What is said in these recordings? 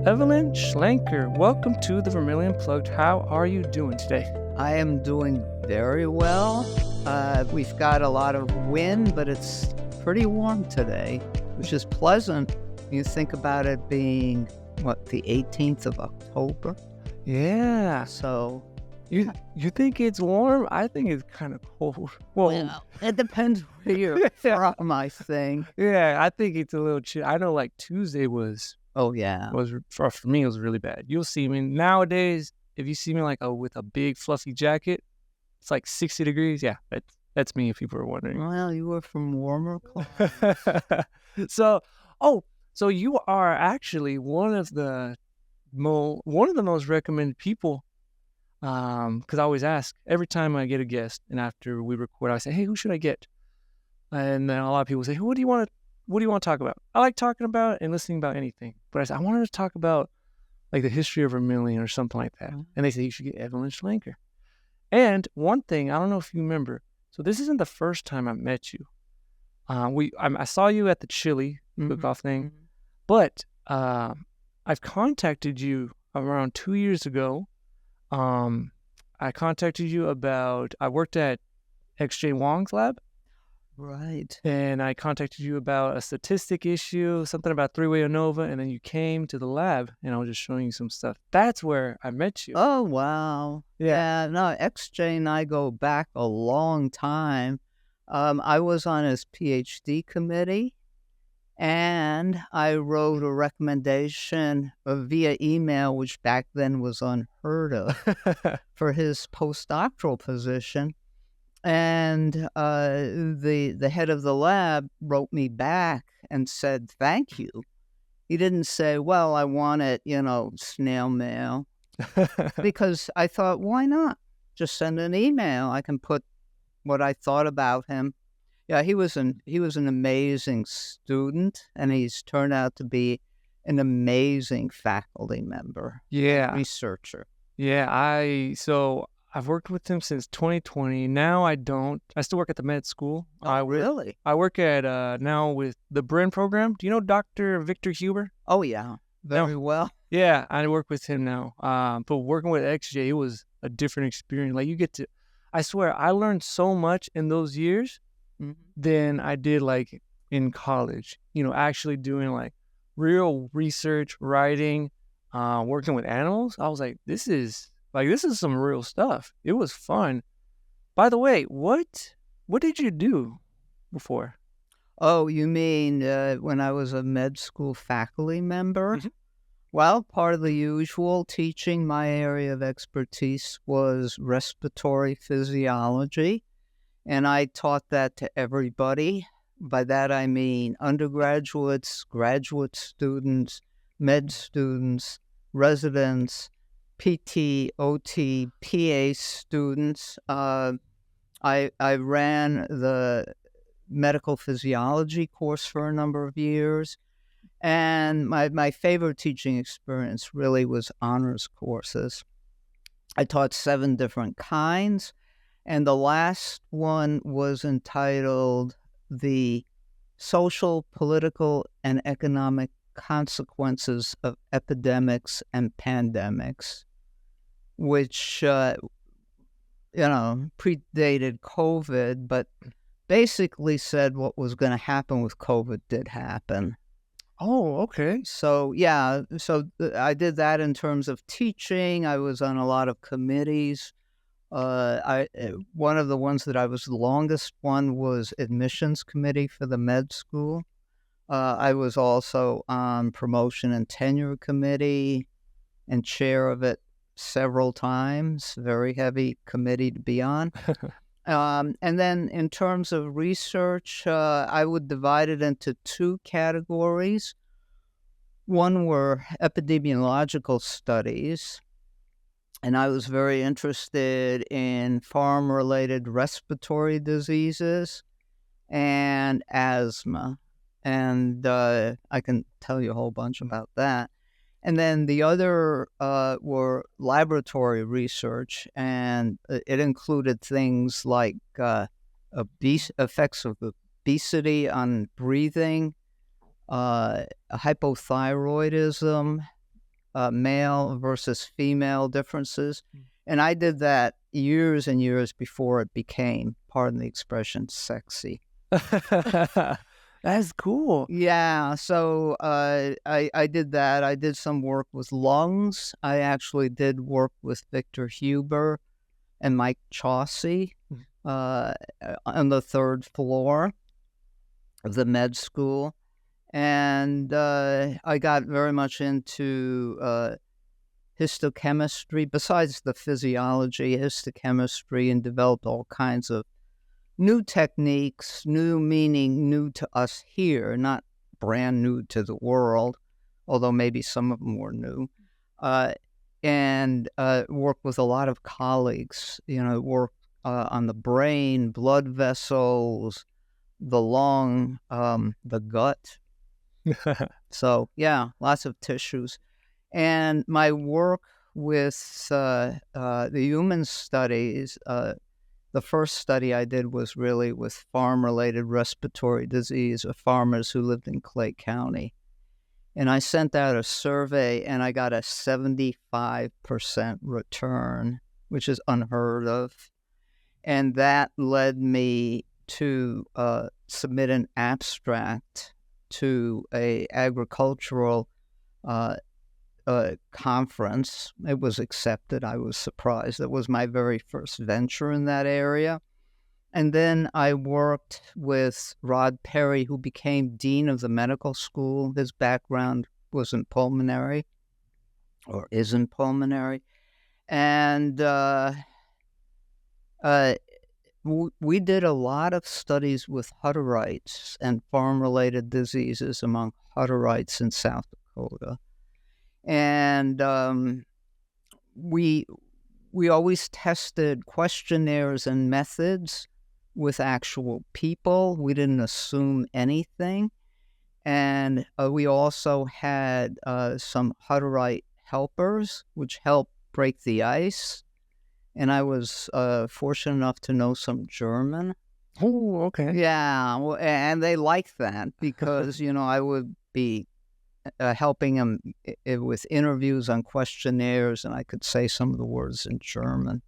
Evelyn Schlenker, welcome to the Vermillion Unplugged. How are you doing today? I am doing very well. We've got a lot of wind, but it's pretty warm today, which is pleasant. You think about it being, the 18th of October? Yeah. So, You think it's warm? I think it's kind of cold. well, it depends where you're from, I think. Yeah, I think it's a little chill. I know like Tuesday was Oh, yeah. for me it was really bad. You'll see me nowadays if you see me like with a big fluffy jacket, it's like 60 degrees. Yeah, that's me if people are wondering. Well, you were from warmer climates. So you are actually one of the most recommended people. Because I always ask every time I get a guest, and after we record, I say, "Hey, who should I get?" And then a lot of people say, What do you want to talk about?" I like talking about and listening about anything, but I said I wanted to talk about like the history of Vermillion or something like that. And they say you should get Evelyn Schlenker. And one thing, I don't know if you remember. So this isn't the first time I met you. I saw you at the chili cook-off thing, but I've contacted you around 2 years ago. I contacted you about, I worked at XJ Wong's lab. Right. And I contacted you about a statistic issue, something about three-way ANOVA, and then you came to the lab, and I was just showing you some stuff. That's where I met you. Oh, wow. Yeah. No, XJ and I go back a long time. I was on his PhD committee, and I wrote a recommendation via email, which back then was unheard of, for his postdoctoral position. And the head of the lab wrote me back and said, thank you. He didn't say, well, I want it, snail mail. Because I thought, why not? Just send an email. I can put what I thought about him. Yeah, he was an amazing student, and he's turned out to be an amazing faculty member. Yeah. Researcher. Yeah, I've worked with him since 2020. Now I don't. I still work at the med school. Really? I work at now with the Bren program. Do you know Dr. Victor Huber? Oh, yeah. Very well. Yeah, I work with him now. But working with XJ, it was a different experience. Like I swear, I learned so much in those years than I did like in college. Actually doing like real research, writing, working with animals. I was like, this is some real stuff. It was fun. By the way, what did you do before? Oh, you mean when I was a med school faculty member? Well, part of the usual teaching, my area of expertise was respiratory physiology, and I taught that to everybody. By that I mean undergraduates, graduate students, med students, residents, PT, OT, PA students. I ran the medical physiology course for a number of years. And my favorite teaching experience really was honors courses. I taught 7 different kinds. And the last one was entitled The Social, Political, and Economic Consequences of Epidemics and Pandemics, which, predated COVID, but basically said what was going to happen with COVID did happen. Oh, okay. So, yeah, I did that in terms of teaching. I was on a lot of committees. One of the ones that I was the longest one was admissions committee for the med school. I was also on promotion and tenure committee and chair of it several times. Very heavy committee to be on. And then in terms of research, I would divide it into 2 categories. One were epidemiological studies, and I was very interested in farm-related respiratory diseases and asthma. And I can tell you a whole bunch about that. And then the other were laboratory research, and it included things like effects of obesity on breathing, hypothyroidism, male versus female differences. Mm. And I did that years and years before it became, pardon the expression, sexy. That's cool. Yeah, so I did that. I did some work with lungs. I actually did work with Victor Huber and Mike Chaucy Mm. on the third floor of the med school. And I got very much into histochemistry, besides the physiology, histochemistry, and developed all kinds of new techniques, new meaning new to us here, not brand new to the world, although maybe some of them were new. And worked with a lot of colleagues, worked on the brain, blood vessels, the lung, the gut. So, yeah, lots of tissues. And my work with the human studies, the first study I did was really with farm-related respiratory disease of farmers who lived in Clay County. And I sent out a survey, and I got a 75% return, which is unheard of. And that led me to submit an abstract to a agricultural conference. It was accepted. I was surprised. That was my very first venture in that area. And then I worked with Rod Perry, who became dean of the medical school. His background was in pulmonary, or is in pulmonary. And we did a lot of studies with Hutterites and farm-related diseases among Hutterites in South Dakota. And we always tested questionnaires and methods with actual people. We didn't assume anything. And we also had some Hutterite helpers, which helped break the ice. And I was fortunate enough to know some German. Oh, okay. Yeah, well, and they liked that because, I would be helping them with interviews on questionnaires, and I could say some of the words in German.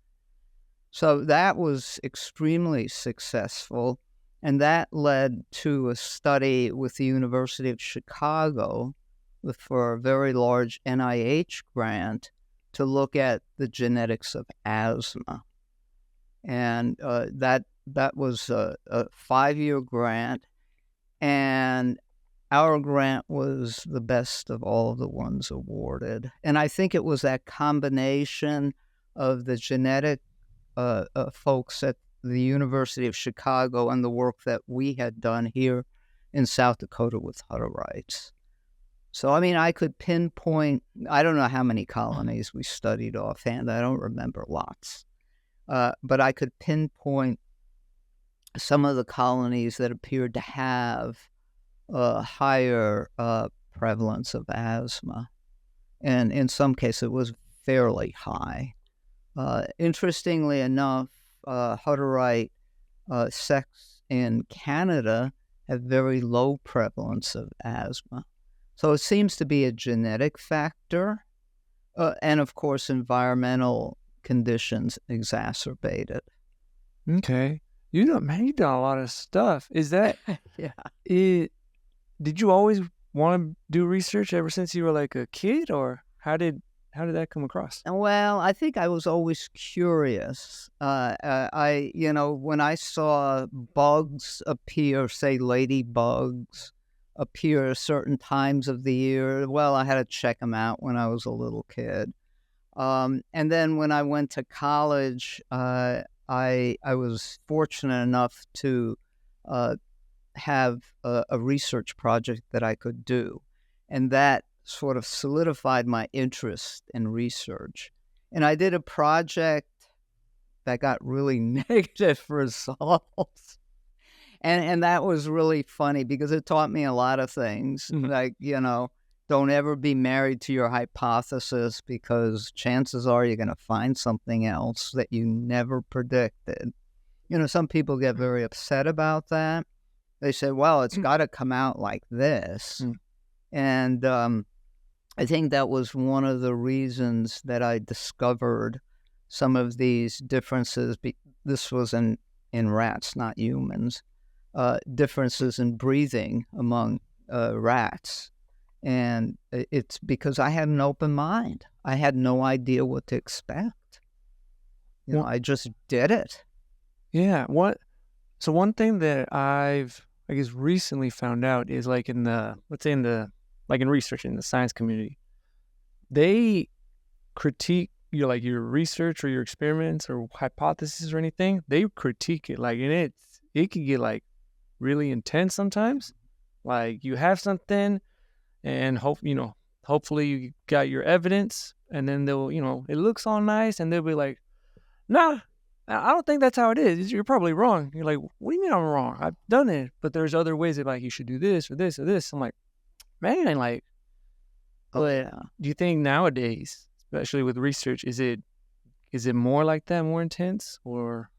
So that was extremely successful, and that led to a study with the University of Chicago for a very large NIH grant to look at the genetics of asthma. And that was a 5-year grant, and our grant was the best of all the ones awarded. And I think it was that combination of the genetic folks at the University of Chicago and the work that we had done here in South Dakota with Hutterites. So, I could pinpoint, I don't know how many colonies we studied offhand. I don't remember lots. But I could pinpoint some of the colonies that appeared to have a higher prevalence of asthma. And in some cases, it was fairly high. Interestingly enough, Hutterite sects in Canada have very low prevalence of asthma. So it seems to be a genetic factor. And of course, environmental conditions exacerbate it. Okay. Man, you've done a lot of stuff. Is that Yeah. Did you always want to do research ever since you were like a kid, or how did that come across? Well, I think I was always curious. When I saw bugs appear, say ladybugs appear at certain times of the year, well, I had to check them out when I was a little kid. And then when I went to college, I was fortunate enough to have a research project that I could do. And that sort of solidified my interest in research. And I did a project that got really negative results. And that was really funny because it taught me a lot of things. Mhm. Like, don't ever be married to your hypothesis because chances are you're going to find something else that you never predicted. Some people get very upset about that. They say, well, it's got to come out like this. Mm. And I think that was one of the reasons that I discovered some of these differences. This was in rats, not humans. Differences in breathing among rats. And it's because I had an open mind. I had no idea what to expect. Well, I just did it. yeah. So one thing that I guess, recently found out is like let's say like in research in the science community, they critique your research or your experiments or hypothesis or anything. They critique it and it can get like really intense sometimes. Like you have something and hopefully you got your evidence, and then they'll, it looks all nice and they'll be like, nah, I don't think that's how it is. You're probably wrong. You're like, what do you mean I'm wrong? I've done it, but there's other ways that like you should do this or this or this. I'm like, man, like, but do you think nowadays, especially with research, is it more like that, more intense, or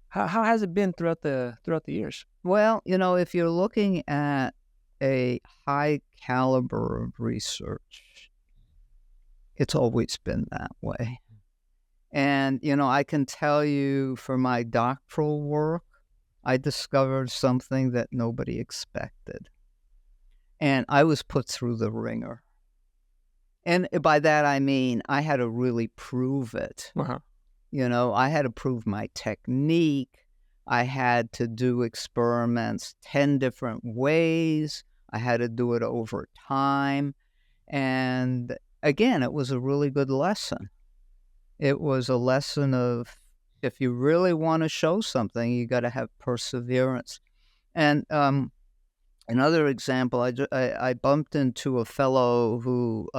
how has it been throughout the years? Well, if you're looking at a high caliber of research, it's always been that way. And, I can tell you for my doctoral work, I discovered something that nobody expected. And I was put through the ringer. And by that, I mean, I had to really prove it. Uh-huh. I had to prove my technique. I had to do experiments 10 different ways. I had to do it over time. And again, it was a really good lesson. It was a lesson of, if you really want to show something, you got to have perseverance. And another example, I bumped into a fellow who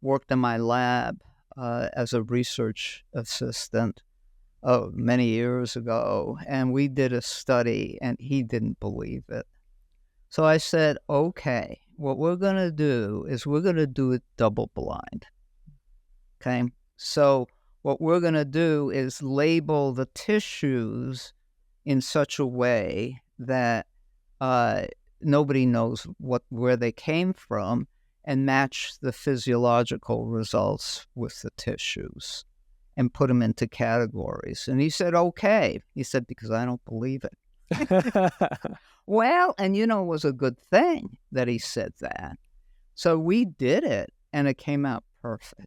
worked in my lab as a research assistant many years ago, and we did a study, and he didn't believe it. So I said, okay, what we're going to do is we're going to do it double blind. Okay? So what we're going to do is label the tissues in such a way that nobody knows where they came from, and match the physiological results with the tissues and put them into categories. And he said, okay. He said, because I don't believe it. Well, and it was a good thing that he said that. So we did it, and it came out perfect.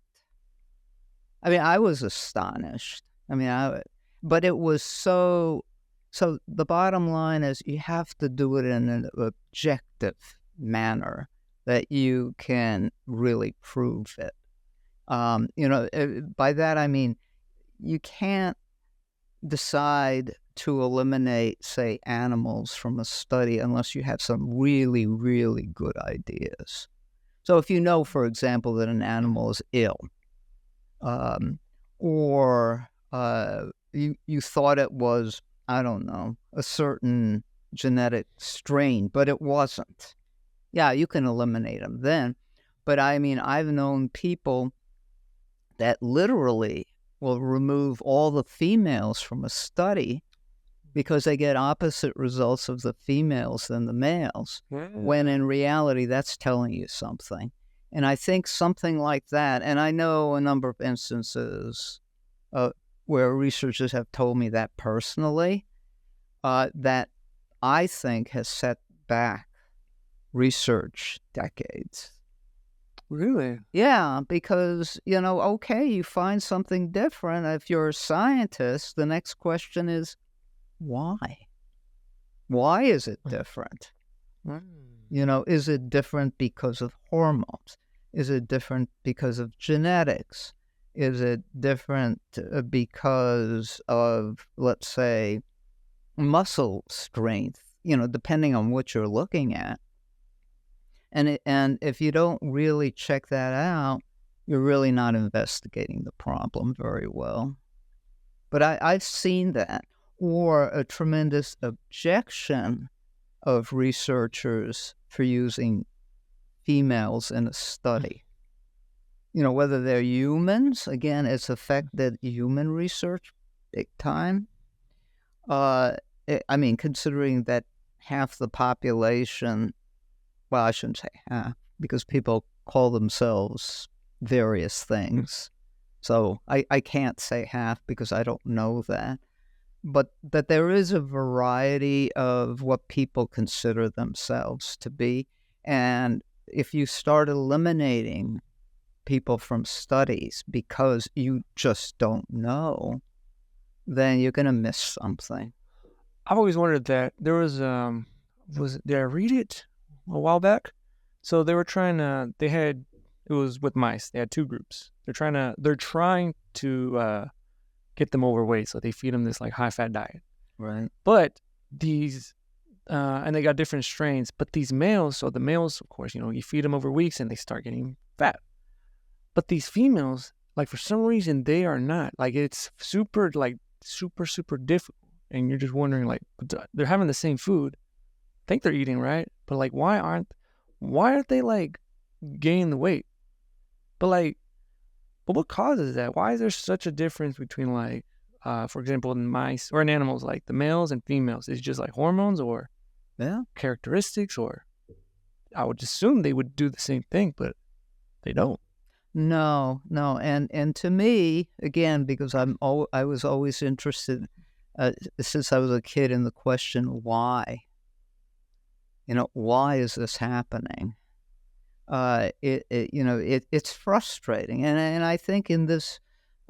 I mean, I was astonished. But it was so the bottom line is you have to do it in an objective manner that you can really prove it. By that I mean, you can't decide to eliminate, say, animals from a study unless you have some really, really good ideas. So if you know, for example, that an animal is ill, or you thought it was, I don't know, a certain genetic strain, but it wasn't. Yeah, you can eliminate them then. But I mean, I've known people that literally will remove all the females from a study because they get opposite results of the females than the males, when in reality, that's telling you something. And I think something like that, and I know a number of instances where researchers have told me that personally, that I think has set back research decades. Really? Yeah, because, okay, you find something different. If you're a scientist, the next question is, why? Why is it different? Is it different because of hormones? Is it different because of genetics? Is it different because of, let's say, muscle strength? Depending on what you're looking at. And if you don't really check that out, you're really not investigating the problem very well. But I've seen that, or a tremendous objection of researchers for using females in a study. Whether they're humans, again, it's affected human research big time. Considering that half the population, well, I shouldn't say half, because people call themselves various things. So I can't say half because I don't know that. But that there is a variety of what people consider themselves to be. And if you start eliminating people from studies because you just don't know, then you're going to miss something. I've always wondered that. There was did I read it a while back? So they were trying to, it was with mice. They had two groups. They're trying to get them overweight. So they feed them this like high fat diet. Right. But these, and they got different strains, but these males, so the males, of course, you feed them over weeks and they start getting fat. But these females, like for some reason, they are not. Like it's super difficult. And you're just wondering, like, they're having the same food. I think they're eating right, but like, why aren't they like gaining the weight? But what causes that? Why is there such a difference between like, for example, in mice or in animals, like the males and females? Is it just like hormones or characteristics? Or I would assume they would do the same thing, but they don't. No, and to me, again, because I was always interested since I was a kid in the question why. Why is this happening? It's frustrating, and I think in this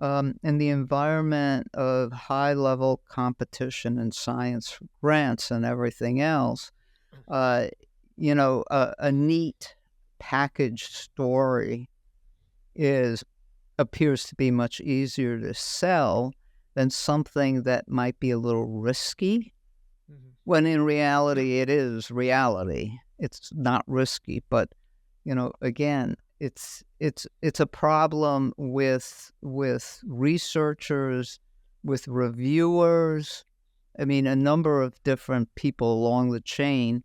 in the environment of high level competition in science grants and everything else, a neat packaged story appears to be much easier to sell than something that might be a little risky, when in reality it is reality. It's not risky, but again, it's a problem with researchers, with reviewers. I mean, a number of different people along the chain,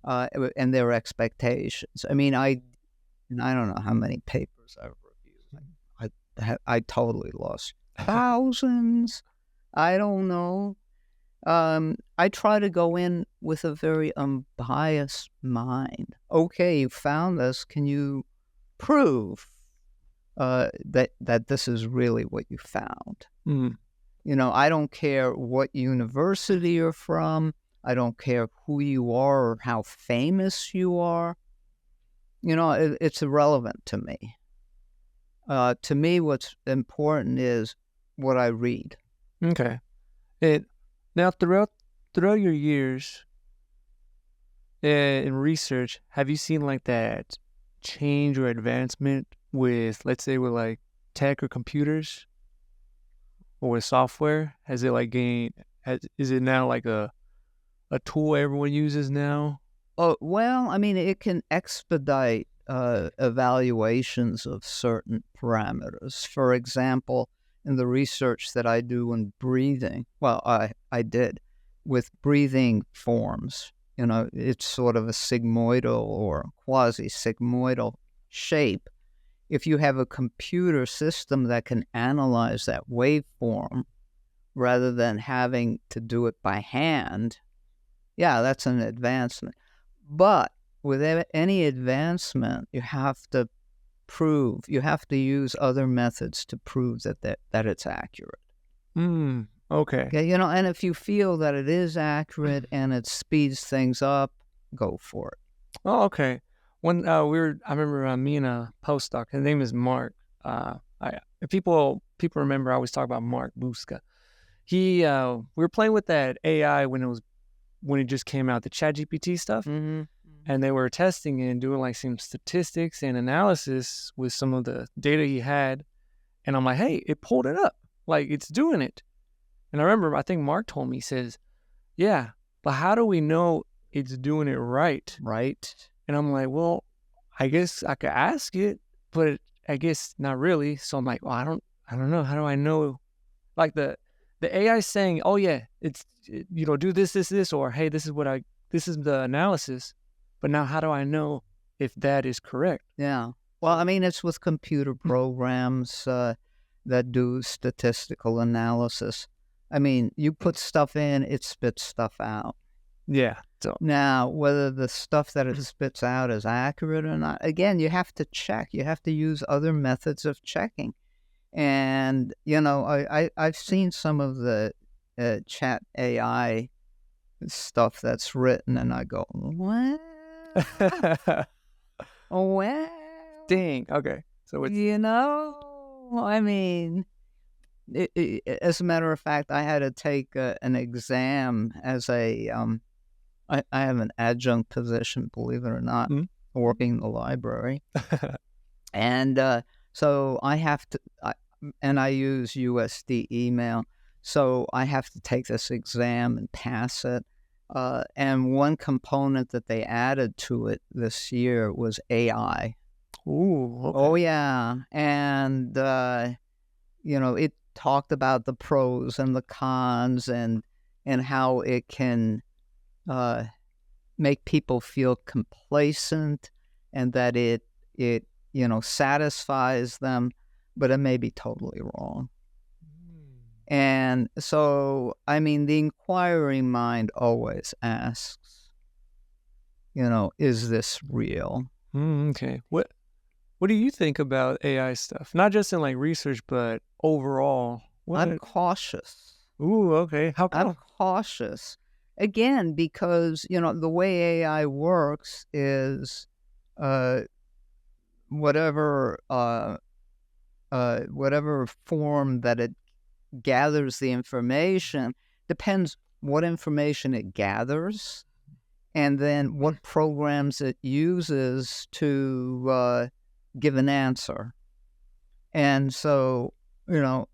and their expectations. I mean, I don't know how many papers I've reviewed. I totally lost thousands. I don't know. I try to go in with a very unbiased mind. Okay, you found this. Can you prove that this is really what you found? I don't care what university you're from. I don't care who you are or how famous you are. It's irrelevant to me. To me, what's important is what I read. Okay. Now, throughout your years in research, have you seen like that change or advancement with, let's say, with like tech or computers or with software? Has it like is it now like a tool everyone uses now? Oh, well, I mean, it can expedite evaluations of certain parameters. For example, in the research that I do in breathing, well, I did with breathing forms. It's sort of a sigmoidal or quasi-sigmoidal shape. If you have a computer system that can analyze that waveform rather than having to do it by hand, yeah, that's an advancement. But with any advancement, you have to use other methods to prove that it's accurate. Okay. Yeah, and if you feel that it is accurate and it speeds things up, go for it. Oh, okay. When I remember me and a postdoc. His name is Mark. If people remember, I always talk about Mark Buska. We were playing with that AI when it just came out, the ChatGPT stuff. And they were testing it and doing like some statistics and analysis with some of the data he had. And I'm like, hey, it pulled it up. Like, it's doing it. And I think Mark told me, he says, yeah, but how do we know it's doing it right? Right. And I'm like, well, I guess I could ask it, but I guess not really. So I'm like, well, I don't know. How do I know? Like the AI is saying, oh yeah, it's, do this, or hey, this is the analysis. But now how do I know if that is correct? Yeah. Well, I mean, it's with computer programs that do statistical analysis. I mean, you put stuff in, it spits stuff out. Yeah. So Now, whether the stuff that it spits out is accurate or not, again, you have to check. You have to use other methods of checking. And, I've seen some of the chat AI stuff that's written, and I go, well, well, dang. Okay. So it's I mean, as a matter of fact, I had to take an exam as I have an adjunct position, believe it or not, Mhm. working in the library. And so and I use USD email. So I have to take this exam and pass it. And one component that they added to it this year was AI. Ooh. Okay. Oh, yeah. And, it talked about the pros and the cons and how it can make people feel complacent and that it satisfies them, but it may be totally wrong. And so, I mean, the inquiring mind always asks, is this real? Okay. What do you think about AI stuff? Not just in like research, but overall. I'm cautious. Ooh, okay. How I'm come? cautious. Again, because, the way AI works is uh, whatever whatever form that it gathers the information depends what information it gathers and then what programs it uses to give an answer. And so, the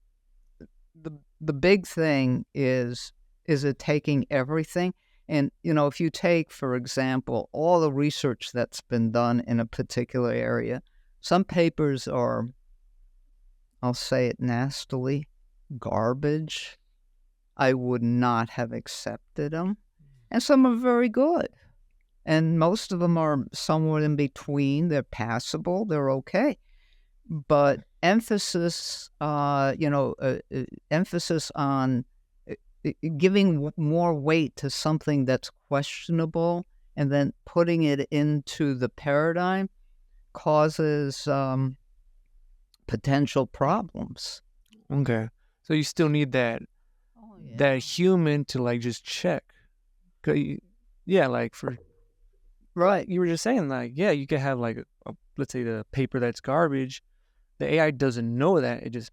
big thing is it taking everything? And, if you take, for example, all the research that's been done in a particular area, some papers are, I'll say it nastily, garbage. I would not have accepted them. And some are very good. And most of them are somewhere in between. They're passable. They're okay. But emphasis on giving more weight to something that's questionable and then putting it into the paradigm causes potential problems. Okay. So you still need that human to like just check. Yeah, like for Right. you were just saying, like, yeah, you could have like let's say the paper that's garbage. The AI doesn't know that. It just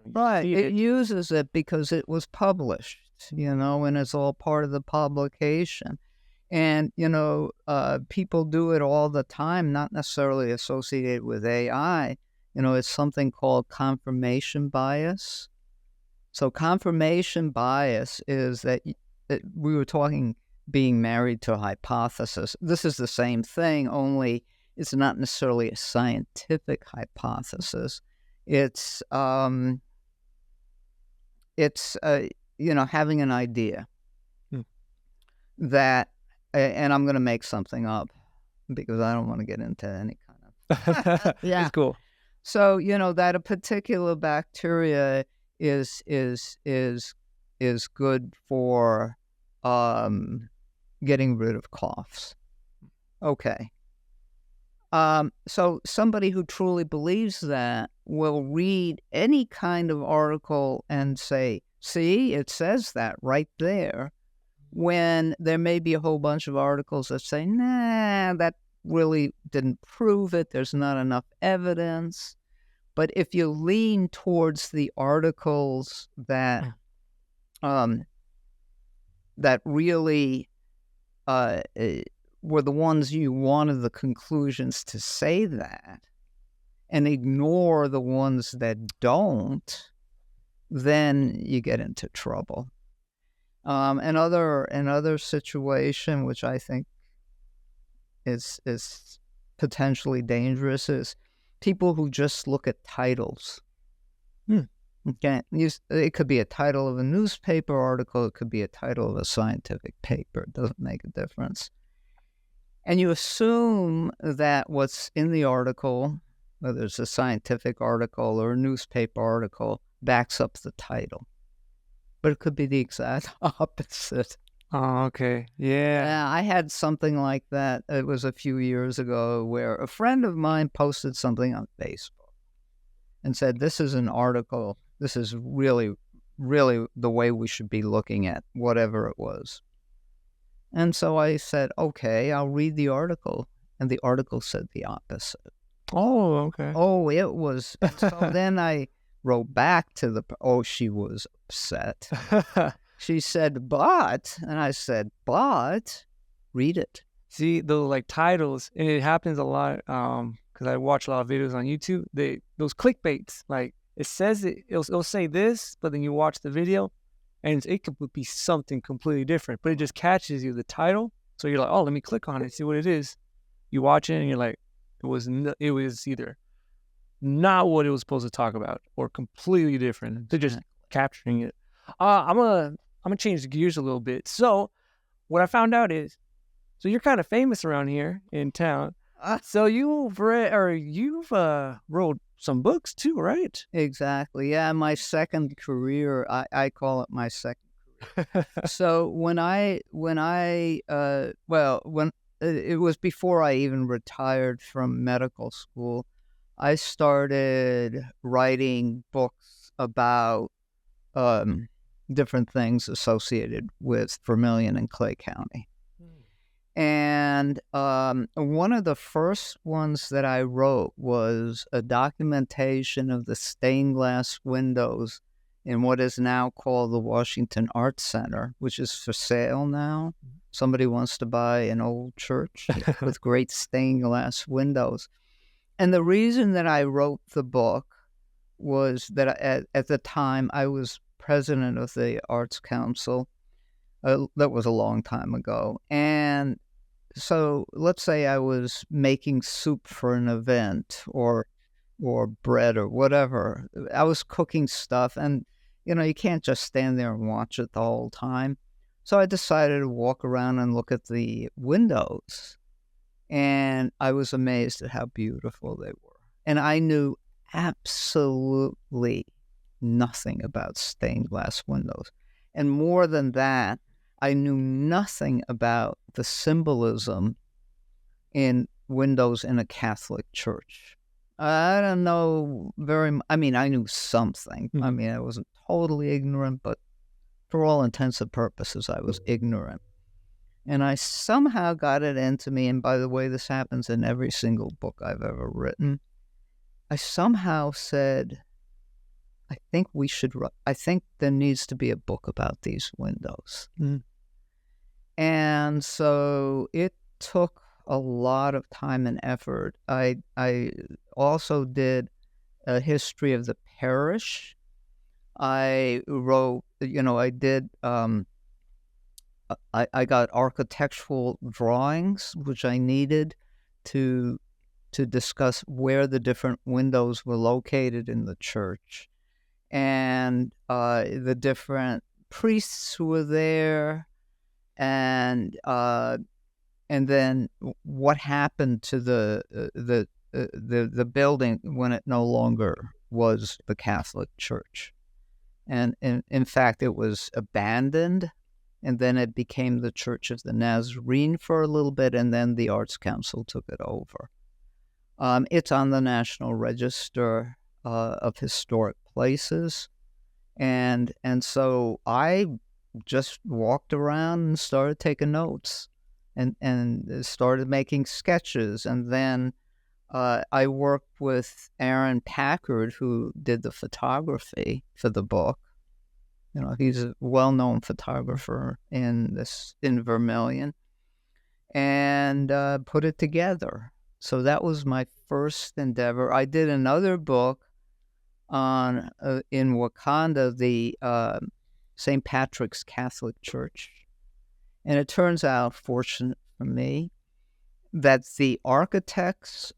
Right. see It uses it because it was published, and it's all part of the publication. And, people do it all the time, not necessarily associated with AI. It's something called confirmation bias. So confirmation bias is that we were talking being married to a hypothesis. This is the same thing, only it's not necessarily a scientific hypothesis. It's having an idea that, and I'm going to make something up because I don't want to get into any kind of It's cool. So that a particular bacteria is good for getting rid of coughs. Okay. So somebody who truly believes that will read any kind of article and say, see, it says that right there, when there may be a whole bunch of articles that say, nah, that really didn't prove it. There's not enough evidence. But if you lean towards the articles that that really were the ones you wanted the conclusions to say that, and ignore the ones that don't, then you get into trouble. Another situation which I think is potentially dangerous is people who just look at titles. Okay, it could be a title of a newspaper article. It could be a title of a scientific paper. It doesn't make a difference. And you assume that what's in the article, whether it's a scientific article or a newspaper article, backs up the title. But it could be the exact opposite. Oh, okay. Yeah. Yeah, I had something like that. It was a few years ago where a friend of mine posted something on Facebook and said, "This is an article. This is really, really the way we should be looking at whatever it was." And so I said, "Okay, I'll read the article." And the article said the opposite. Oh, okay. Oh, it was. And so then I wrote back to she was upset. She said, "But," and I said, "But, read it." See, those like titles, and it happens a lot. Because I watch a lot of videos on YouTube. Those clickbaits, like it says it'll say this, but then you watch the video, and it could be something completely different. But it just catches you the title, so you're like, oh, let me click on it, see what it is. You watch it, and you're like, it was either not what it was supposed to talk about, or completely different. They're just capturing it. I'm gonna change the gears a little bit. So what I found out is, so you're kind of famous around here in town. So you've wrote some books too, right? Exactly. Yeah, my second career, I call it my second career. So when it was before I even retired from medical school, I started writing books about different things associated with Vermillion and Clay County. And one of the first ones that I wrote was a documentation of the stained glass windows in what is now called the Washington Arts Center, which is for sale now. Somebody wants to buy an old church with great stained glass windows. And the reason that I wrote the book was that at the time I was president of the Arts Council. That was a long time ago. And so let's say I was making soup for an event or bread or whatever. I was cooking stuff, and you can't just stand there and watch it the whole time. So I decided to walk around and look at the windows, and I was amazed at how beautiful they were. And I knew absolutely nothing about stained glass windows. And more than that, I knew nothing about the symbolism in windows in a Catholic church. I don't know I mean, I knew something. I mean, I wasn't totally ignorant, but for all intents and purposes, I was ignorant. And I somehow got it into me. And by the way, this happens in every single book I've ever written. I somehow said, I think there needs to be a book about these windows. And so it took a lot of time and effort. I also did a history of the parish. I wrote, I got architectural drawings, which I needed to discuss where the different windows were located in the church, and the different priests who were there, and then what happened to the building when it no longer was the Catholic Church, and in fact it was abandoned, and then it became the Church of the Nazarene for a little bit, and then the Arts Council took it over. It's on the National Register of Historic Places, and so I just walked around and started taking notes, and started making sketches, and then I worked with Aaron Packard, who did the photography for the book. He's a well-known photographer in Vermillion, and put it together. So that was my first endeavor. I did another book on in Wakanda, the St. Patrick's Catholic Church, and it turns out, fortunate for me, that the architect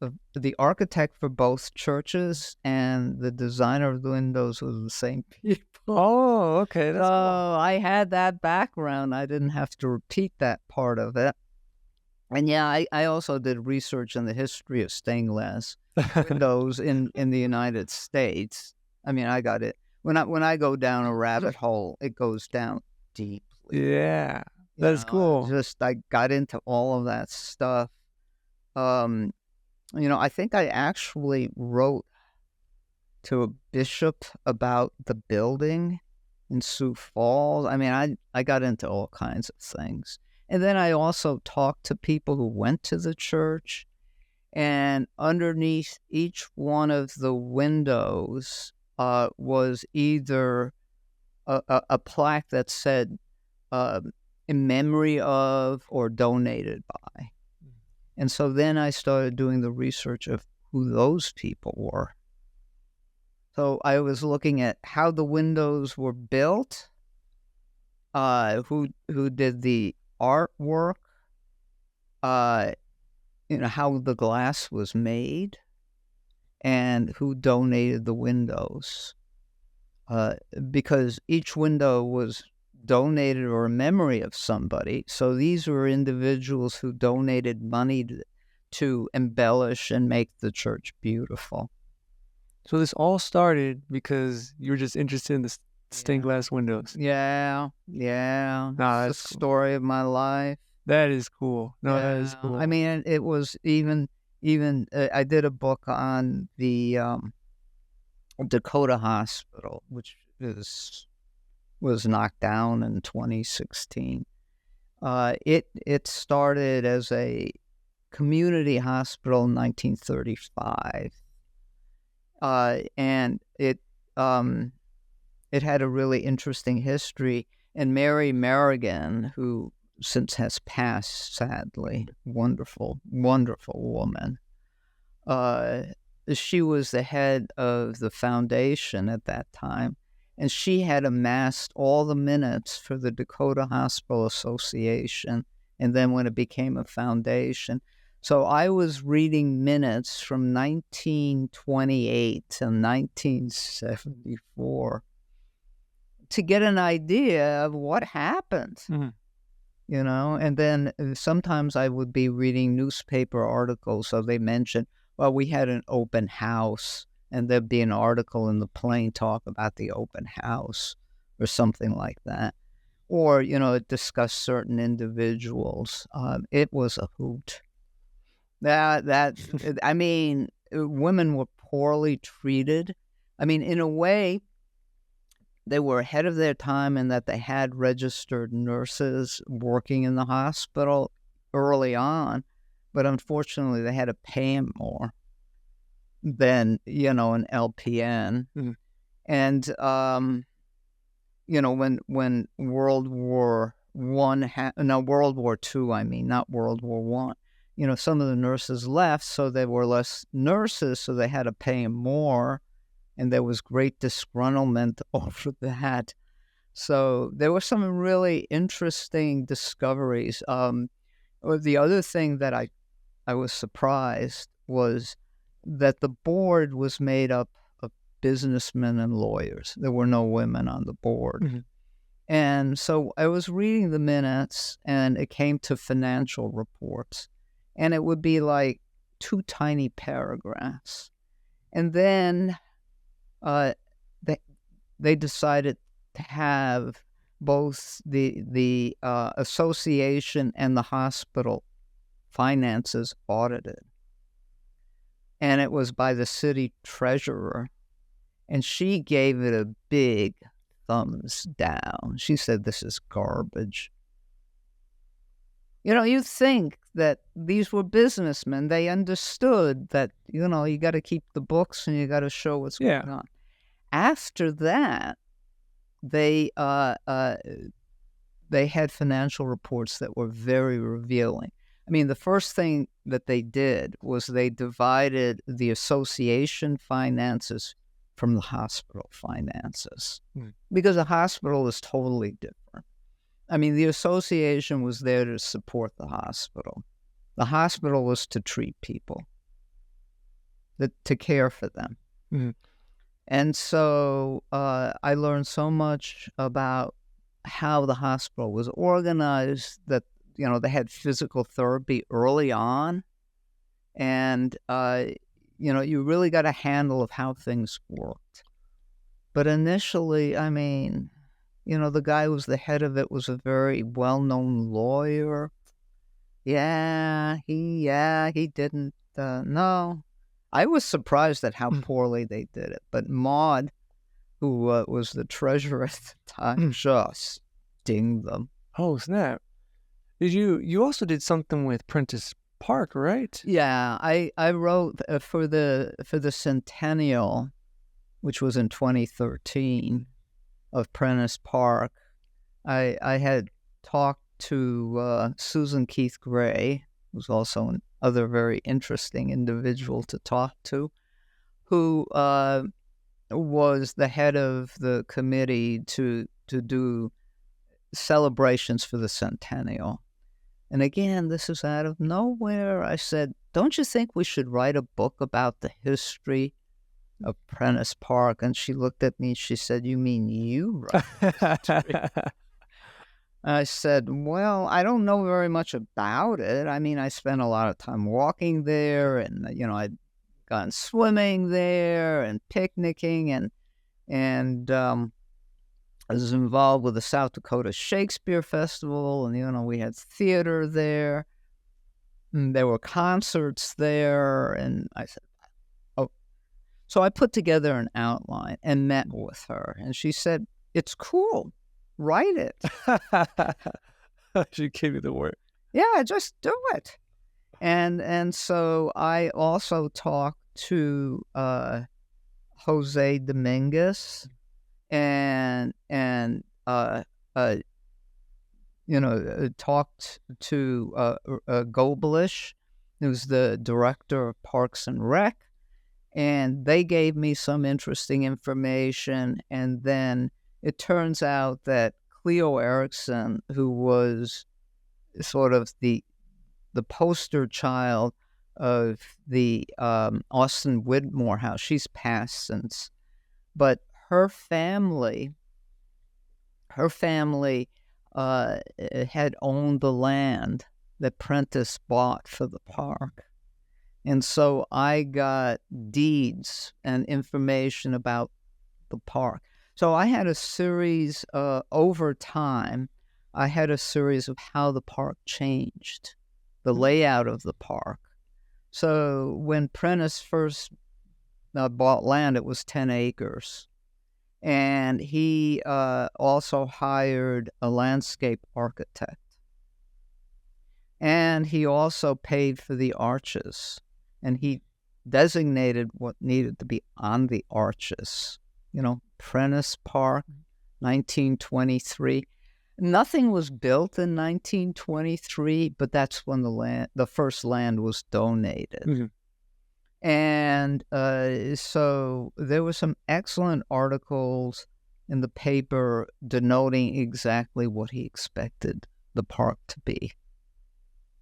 for both churches and the designer of the windows were the same people. Oh, okay. That's cool. I had that background. I didn't have to repeat that part of it. And yeah, I also did research on the history of stained glass windows in the United States. I mean, I got it. When I go down a rabbit hole, it goes down deeply. Yeah. That's cool. I got into all of that stuff. Um, I think I actually wrote to a bishop about the building in Sioux Falls. I mean, I got into all kinds of things. And then I also talked to people who went to the church, and underneath each one of the windows was either a plaque that said in memory of or donated by. And so then I started doing the research of who those people were. So I was looking at how the windows were built, who did the artwork, how the glass was made, and who donated the windows. Because each window was donated or a memory of somebody. So these were individuals who donated money to embellish and make the church beautiful. So this all started because you were just interested in the stained glass windows. Yeah. Nah, It's that's the cool. story of my life. That is cool. No, that is cool. I mean, it was even I did a book on the Dakota Hospital, which was knocked down in 2016. It started as a community hospital in 1935. And it had a really interesting history. And Mary Merrigan, who since has passed, sadly, wonderful, wonderful woman. She was the head of the foundation at that time, and she had amassed all the minutes for the Dakota Hospital Association, and then when it became a foundation. So I was reading minutes from 1928 to 1974 to get an idea of what happened, and then sometimes I would be reading newspaper articles. So they mentioned, well, we had an open house, and there'd be an article in the Plain Talk about the open house or something like that. Or, it discussed certain individuals. It was a hoot. I mean, women were poorly treated. I mean, in a way, they were ahead of their time in that they had registered nurses working in the hospital early on, but unfortunately they had to pay them more than, an LPN. And, when World War World War II, I mean, not World War One. Some of the nurses left, so there were less nurses, so they had to pay them more, and there was great disgruntlement over that. So there were some really interesting discoveries. The other thing that I was surprised was that the board was made up of businessmen and lawyers. There were no women on the board. And so I was reading the minutes, and it came to financial reports. And it would be like 2 tiny paragraphs. And then they decided to have both the association and the hospital finances audited. And it was by the city treasurer. And she gave it a big thumbs down. She said, this is garbage. You think that these were businessmen. They understood that, you got to keep the books and you got to show what's going on. After that, they had financial reports that were very revealing. I mean, the first thing that they did was they divided the association finances from the hospital finances, because the hospital is totally different. I mean, the association was there to support the hospital. The hospital was to treat people, to care for them. And so I learned so much about how the hospital was organized, that, they had physical therapy early on. And, you really got a handle of how things worked. But initially, I mean, the guy who was the head of it was a very well-known lawyer. He didn't, no. I was surprised at how poorly they did it, but Maud, who was the treasurer at the time, just dinged them. Oh, snap. You also did something with Prentice Park, right? Yeah, I wrote for the centennial, which was in 2013, of Prentice Park. I had talked to Susan Keith Gray, who's also another very interesting individual to talk to, who was the head of the committee to do celebrations for the centennial. And again, this is out of nowhere. I said, don't you think we should write a book about the history of Prentice Park? And she looked at me, she said, you mean you write history? I said, well, I don't know very much about it. I mean, I spent a lot of time walking there, and, I'd gone swimming there and picnicking, and I was involved with the South Dakota Shakespeare Festival, and, we had theater there, and there were concerts there, and I said, oh. So I put together an outline and met with her, and she said, it's cool. Write it. She gave you the word. Yeah, just do it. And so I also talked to Jose Dominguez and talked to Goblish, who's the director of Parks and Rec, and they gave me some interesting information. And then it turns out that Cleo Erickson, who was sort of the poster child of the Austin Whitmore house, she's passed since, but her family had owned the land that Prentice bought for the park. And so I got deeds and information about the park. So I had a series over time. I had a series of how the park changed, the layout of the park. So when Prentice first bought land, it was 10 acres. And he also hired a landscape architect. And he also paid for the arches. And he designated what needed to be on the arches. Prentice Park, 1923. Nothing was built in 1923, but that's when the first land was donated. Mm-hmm. And so there were some excellent articles in the paper denoting exactly what he expected the park to be.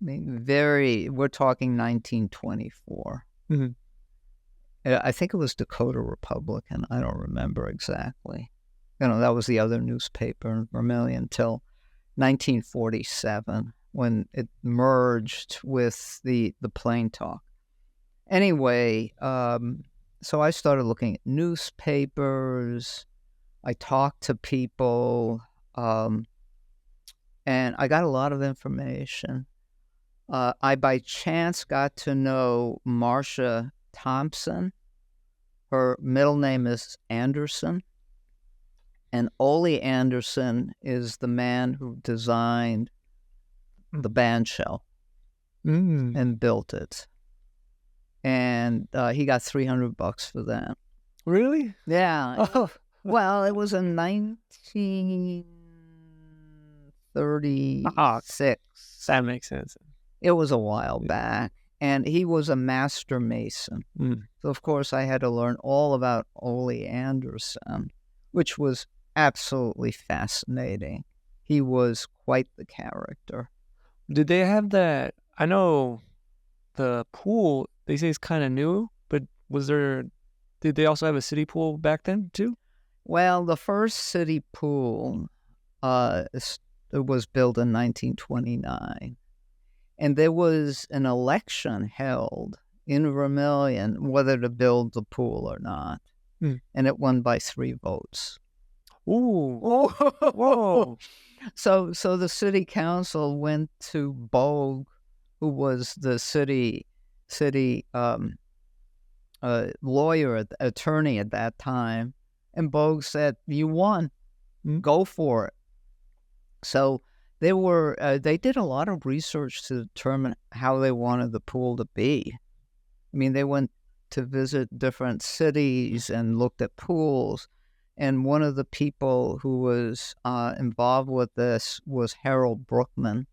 I mean, we're talking 1924. Mm-hmm. I think it was Dakota Republican. I don't remember exactly. That was the other newspaper in Vermillion until 1947 when it merged with the Plain Talk. Anyway, so I started looking at newspapers. I talked to people, and I got a lot of information. I, by chance, got to know Marcia Thompson. Her middle name is Anderson. And Ole Anderson is the man who designed the bandshell and built it. And he got $300 for that. Really? Yeah. Oh. Well, it was in 1936. That makes sense. It was a while back. And he was a master mason. So, of course, I had to learn all about Ole Anderson, which was absolutely fascinating. He was quite the character. Did they have that? I know the pool, they say it's kind of new, but did they also have a city pool back then too? Well, the first city pool was built in 1929. And there was an election held in Vermillion whether to build the pool or not. And it won by 3 votes. Ooh. Oh, Whoa. so the city council went to Bogue, who was the city lawyer, attorney at that time, and Bogue said, "You won, go for it." So they did a lot of research to determine how they wanted the pool to be. I mean, they went to visit different cities and looked at pools. And one of the people who was involved with this was Harold Brookman.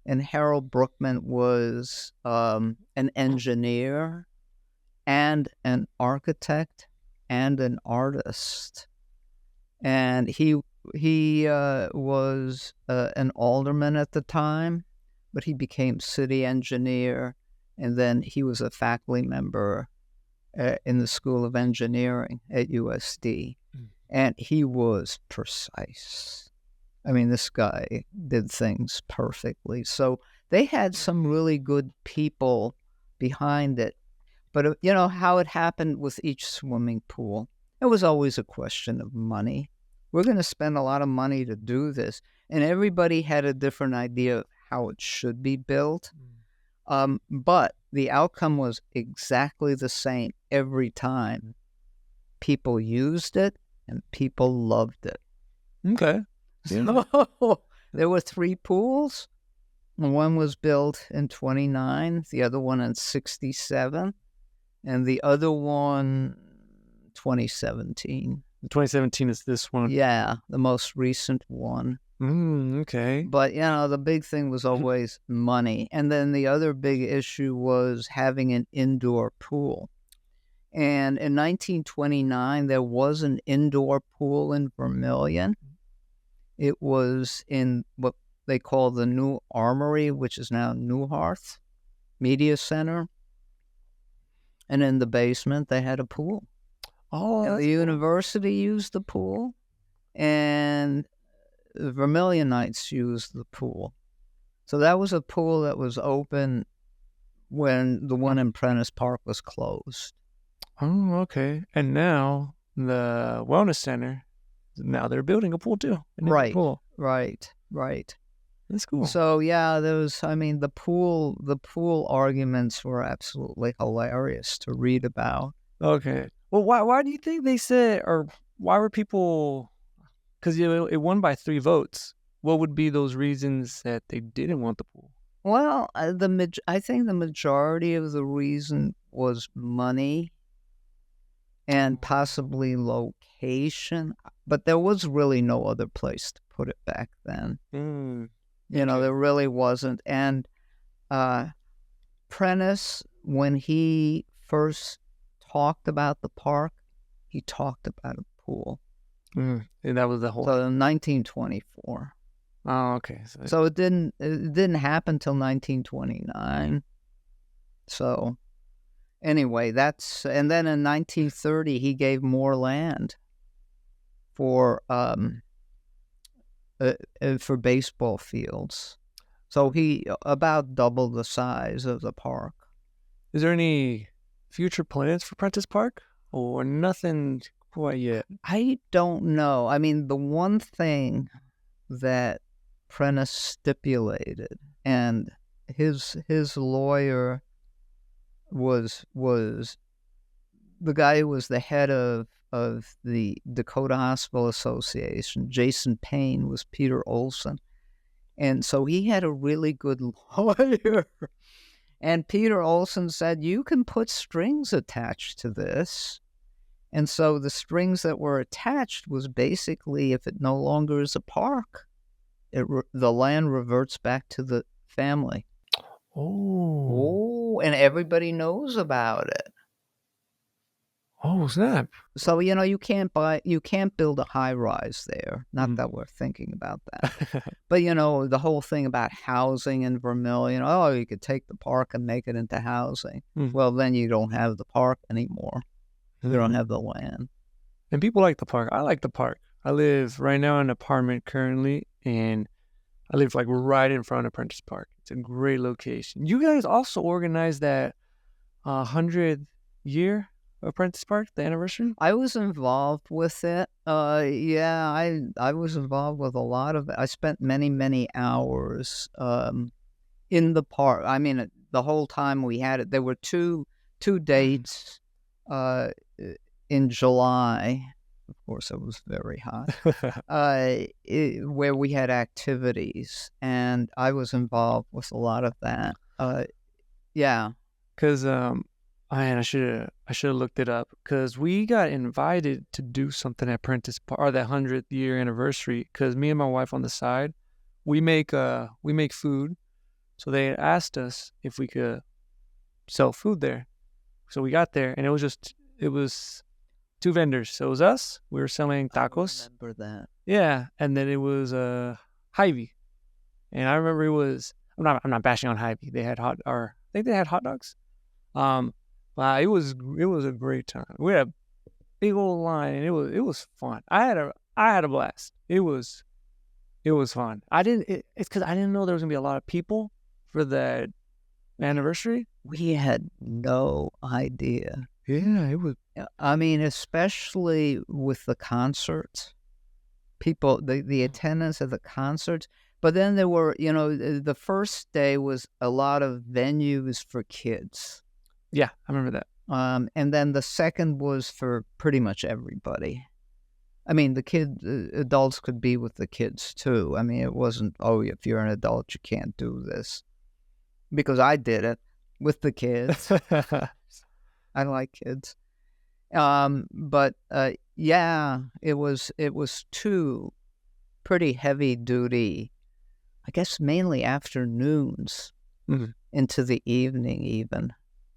And Harold Brookman was an engineer and an architect and an artist. And he was an alderman at the time, but he became city engineer, and then he was a faculty member in the School of Engineering at USD. And he was precise. I mean, this guy did things perfectly. So they had some really good people behind it. But, how it happened with each swimming pool, it was always a question of money. We're going to spend a lot of money to do this. And everybody had a different idea of how it should be built. But the outcome was exactly the same every time. People used it and people loved it. Okay. So there were 3 pools. One was built in 29, the other one in 67, and the other one 2017. 2017 is this one. Yeah, the most recent one. Okay. But, the big thing was always money. And then the other big issue was having an indoor pool. And in 1929, there was an indoor pool in Vermillion. It was in what they call the New Armory, which is now Newharth Media Center. And in the basement, they had a pool. Oh, and the university used the pool, and the Vermillionites used the pool. So that was a pool that was open when the one in Prentice Park was closed. Oh, okay. And now the wellness center, now they're building a pool too. Right. Pool. Right. That's cool. So yeah, the pool arguments were absolutely hilarious to read about. Okay. Well, why do you think they said, or why were people? Because it won by 3 votes. What would be those reasons that they didn't want the pool? Well, I think the majority of the reason was money and possibly location, but there was really no other place to put it back then. There really wasn't. And Prentice, when he first talked about the park, he talked about a pool. And that was the whole. So in 1924. Oh, okay. So it didn't happen till 1929. So anyway, and then in 1930 he gave more land for baseball fields. So he about doubled the size of the park. Is there any future plans for Prentice Park, or nothing quite yet? I don't know. I mean, the one thing that Prentice stipulated, and his lawyer was the guy who was the head of the Dakota Hospital Association. Jason Payne was Peter Olson. And so he had a really good lawyer. And Peter Olson said, you can put strings attached to this. And so the strings that were attached was basically, if it no longer is a park, the land reverts back to the family. Oh, and everybody knows about it. Oh, snap. So, you can't build a high rise there. Not that we're thinking about that. But, the whole thing about housing in Vermillion, you could take the park and make it into housing. Well, then you don't have the park anymore. You don't have the land. And people like the park. I like the park. I live right now in an apartment currently, and I live like right in front of Prentice Park. It's a great location. You guys also organized that 100th year Apprentice Park, the anniversary? I was involved with it. Yeah, I was involved with a lot of it. I spent many, many hours in the park. I mean, the whole time we had it, there were two dates uh, in July. Of course, it was very hot. Where we had activities, and I was involved with a lot of that. Yeah. Because man, I should have looked it up. Because we got invited to do something at Apprentice Park, or that 100th year anniversary. Because me and my wife on the side, we make food. So they asked us if we could sell food there. So we got there, and it was two vendors. So it was us. We were selling tacos. I remember that. Yeah, and then it was Hy-Vee, and I remember it was. I'm not bashing on Hy-Vee. They had I think they had hot dogs. Wow, it was a great time. We had a big old line, and it was fun. I had a blast. It was fun. It's because I didn't know there was gonna be a lot of people for that anniversary. We had no idea. Yeah, it was. I mean, especially with the concerts, people, the attendance at the concerts. But then there were, the first day was a lot of venues for kids. Yeah, I remember that. And then the second was for pretty much everybody. I mean, adults could be with the kids too. I mean, it wasn't, oh, if you're an adult, you can't do this. Because I did it with the kids. I like kids. But yeah, it was two pretty heavy duty, I guess mainly afternoons into the evening even.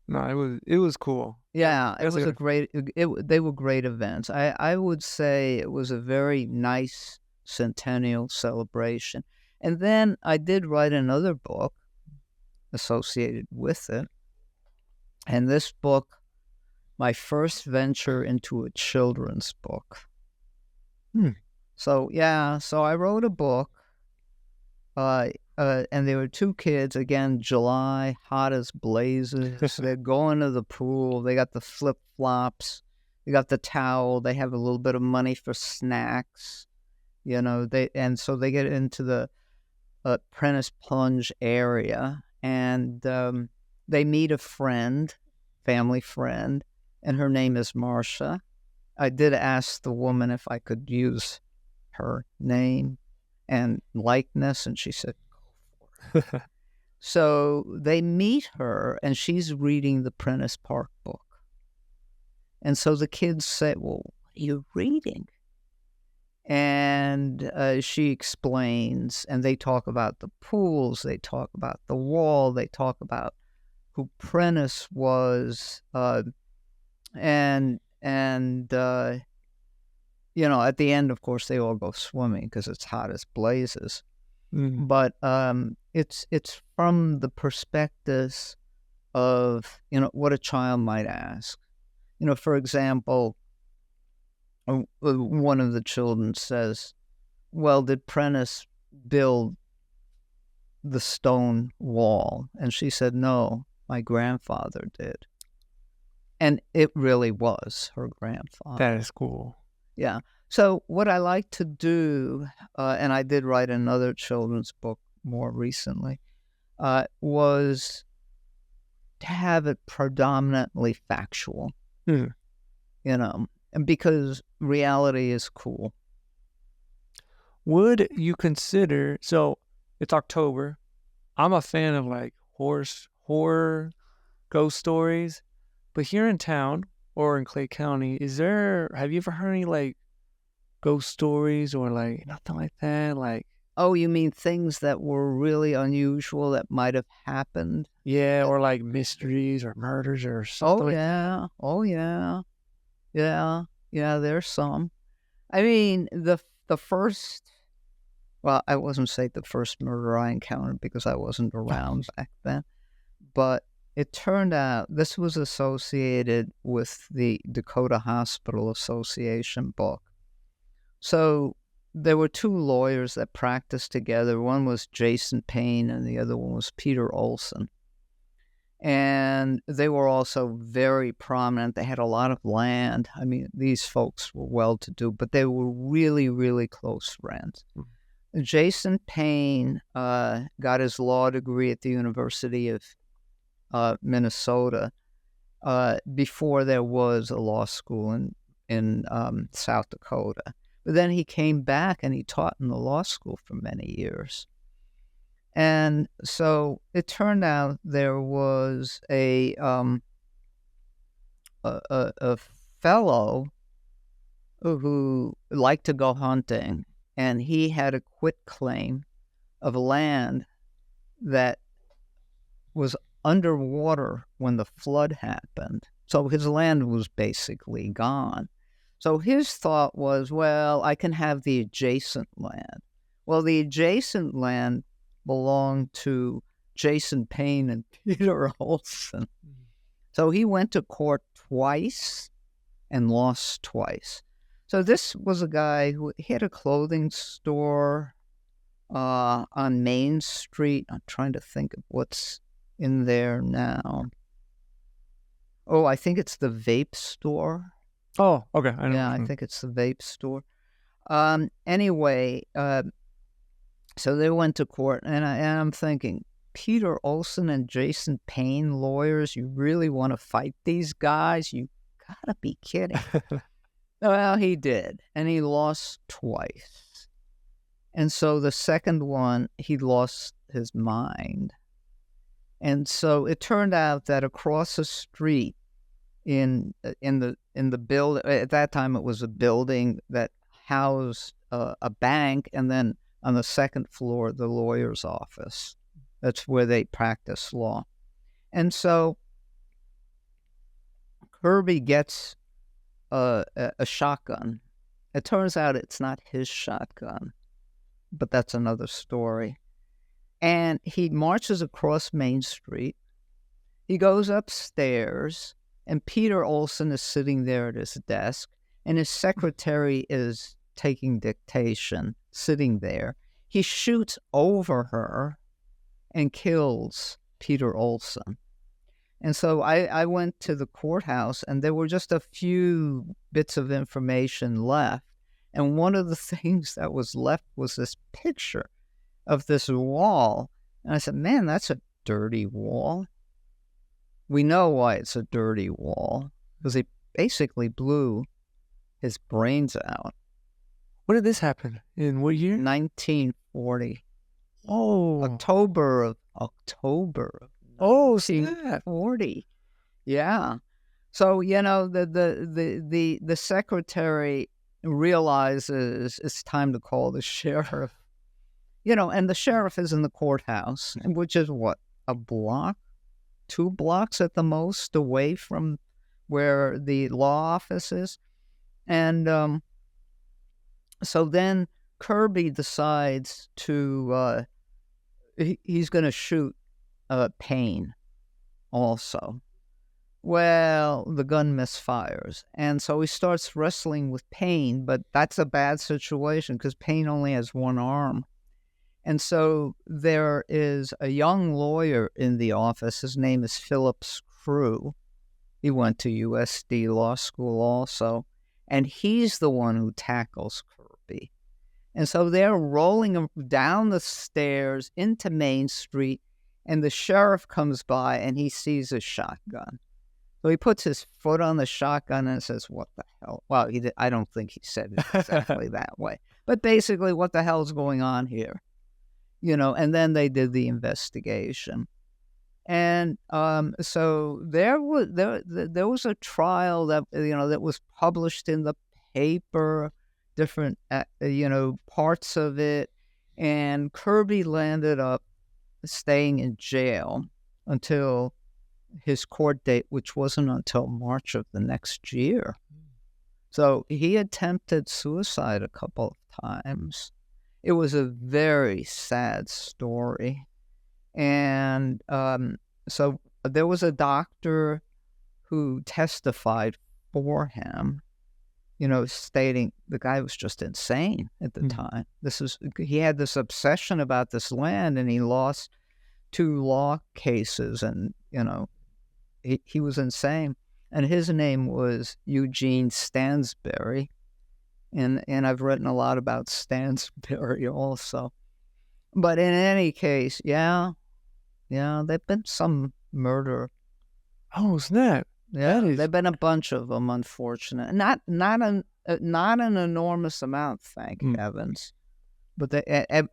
No, it was cool. Yeah, it was they were great events. I would say it was a very nice centennial celebration. And then I did write another book associated with it. And this book, my first venture into a children's book. So I wrote a book, and there were two kids, again, July, hot as blazes. They're going to the pool. They got the flip-flops. They got the towel. They have a little bit of money for snacks. So they get into the Prentice Plunge area, and they meet a family friend, and her name is Marcia. I did ask the woman if I could use her name and likeness, and she said, go for it. So they meet her, and she's reading the Prentice Park book. And so the kids say, well, what are you reading? And she explains, and they talk about the pools, they talk about the wall, they talk about who Prentice was, and at the end, of course, they all go swimming because it's hot as blazes. Mm-hmm. But it's from the perspectives of what a child might ask. For example, one of the children says, "Well, did Prentice build the stone wall?" And she said, "No, my grandfather did." And it really was her grandfather. That is cool. Yeah. So what I like to do, and I did write another children's book more recently, was to have it predominantly factual, and because reality is cool. Would you consider, so it's October, I'm a fan of like horror, ghost stories, but here in town or in Clay County, have you ever heard any like ghost stories or like nothing like that? Like, oh, you mean things that were really unusual that might have happened? Yeah, or like mysteries or murders or something. Oh yeah. Yeah, there's some. I mean, the first, well, I wasn't say the first murder I encountered because I wasn't around back then, but it turned out this was associated with the Dakota Hospital Association book. So there were two lawyers that practiced together. One was Jason Payne and the other one was Peter Olson. And they were also very prominent. They had a lot of land. I mean, these folks were well-to-do, but they were really, really close friends. Jason Payne got his law degree at the University of Minnesota before there was a law school in South Dakota. But then he came back and he taught in the law school for many years. And so it turned out there was a fellow who liked to go hunting, and he had a quitclaim of land that was underwater when the flood happened. So his land was basically gone. So his thought was, well, I can have the adjacent land. Well, the adjacent land belonged to Jason Payne and Peter Olson. So he went to court twice and lost twice. So this was a guy who had a clothing store on Main Street. I'm trying to think of what's in there now. Oh, I think it's the vape store. Oh, okay. I think it's the vape store. Anyway, so they went to court, and I'm thinking, Peter Olson and Jason Payne, lawyers, you really want to fight these guys? You gotta be kidding. Well, he did, and he lost twice. And so the second one, he lost his mind. And so it turned out that across the street in the building, at that time it was a building that housed a bank, and then on the second floor, the lawyer's office. That's where they practice law. And so Kirby gets a shotgun. It turns out it's not his shotgun, but that's another story. And he marches across Main Street. He goes upstairs, and Peter Olson is sitting there at his desk, and his secretary is taking dictation, sitting there. He shoots over her and kills Peter Olson. And so I went to the courthouse, and there were just a few bits of information left. And one of the things that was left was this picture of this wall. And I said, man, that's a dirty wall. We know why it's a dirty wall, because he basically blew his brains out. When did this happen? In what year? 1940. Oh. October of Oh, snap. 1940. Yeah. So, the secretary realizes it's time to call the sheriff. And the sheriff is in the courthouse, which is what, a block? 2 blocks at the most away from where the law office is. And so then Kirby decides to, he's going to shoot Payne also. Well, the gun misfires. And so he starts wrestling with Payne, but that's a bad situation because Payne only has one arm. And so there is a young lawyer in the office. His name is Philip Screw. He went to USD Law School also. And he's the one who tackles Kirby. And so they're rolling him down the stairs into Main Street, and the sheriff comes by and he sees a shotgun. So he puts his foot on the shotgun and says, what the hell? Well, I don't think he said it exactly that way. But basically, what the hell's going on here? And then they did the investigation. And so there was a trial that, that was published in the paper, different, parts of it. And Kirby landed up staying in jail until his court date, which wasn't until March of the next year. So he attempted suicide a couple of times. It was a very sad story. And so there was a doctor who testified for him, stating the guy was just insane at the time. He had this obsession about this land, and he lost 2 law cases, and, he was insane. And his name was Eugene Stansberry, and I've written a lot about Stansberry also. But in any case, yeah, there've been some murder. Oh, snap. Yeah, That is there've been a bunch of them, unfortunately. Not an enormous amount, thank heavens. But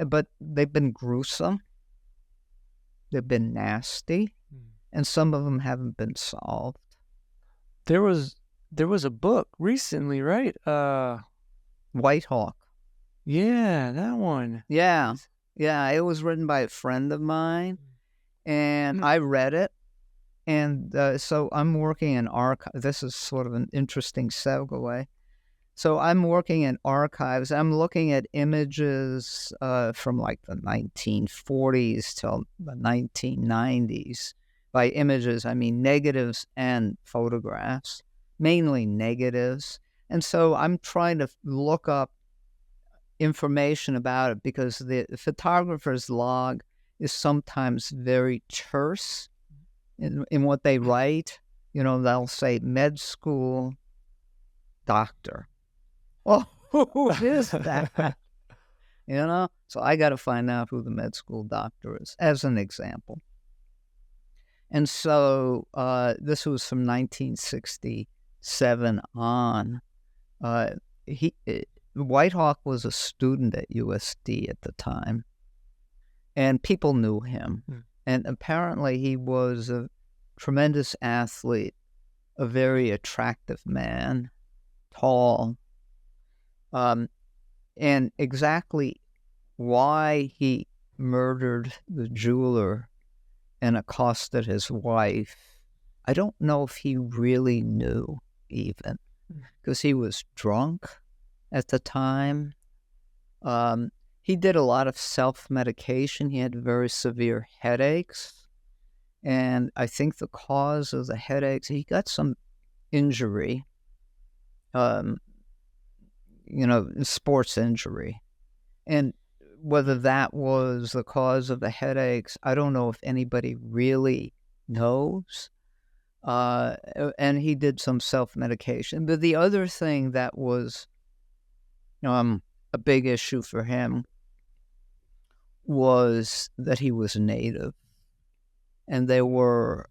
but they've been gruesome. They've been nasty, and some of them haven't been solved. there was a book recently, right? White Hawk. Yeah, that one. Yeah, it was written by a friend of mine, and I read it. And so I'm working in archives. This is sort of an interesting segue. So I'm working in archives. I'm looking at images from like the 1940s till the 1990s. By images, I mean negatives and photographs, mainly negatives. And so I'm trying to look up information about it because the photographer's log is sometimes very terse in what they write. They'll say med school doctor. Well, who is that? So I got to find out who the med school doctor is, as an example. And so this was from 1967 on. White Hawk was a student at USD at the time, and people knew him. And apparently he was a tremendous athlete, a very attractive man, tall. And exactly why he murdered the jeweler and accosted his wife, I don't know if he really knew even, because he was drunk at the time. He did a lot of self-medication. He had very severe headaches. And I think the cause of the headaches, he got some injury, sports injury. And whether that was the cause of the headaches, I don't know if anybody really knows. And he did some self-medication. But the other thing that was a big issue for him was that he was Native. And they were,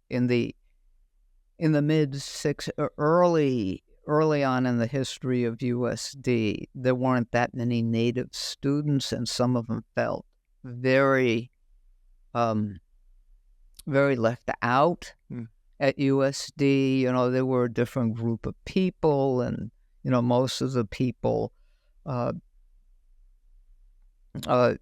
in the early on in the history of USD, there weren't that many Native students, and some of them felt very, very left out at USD. There were a different group of people, and most of the people that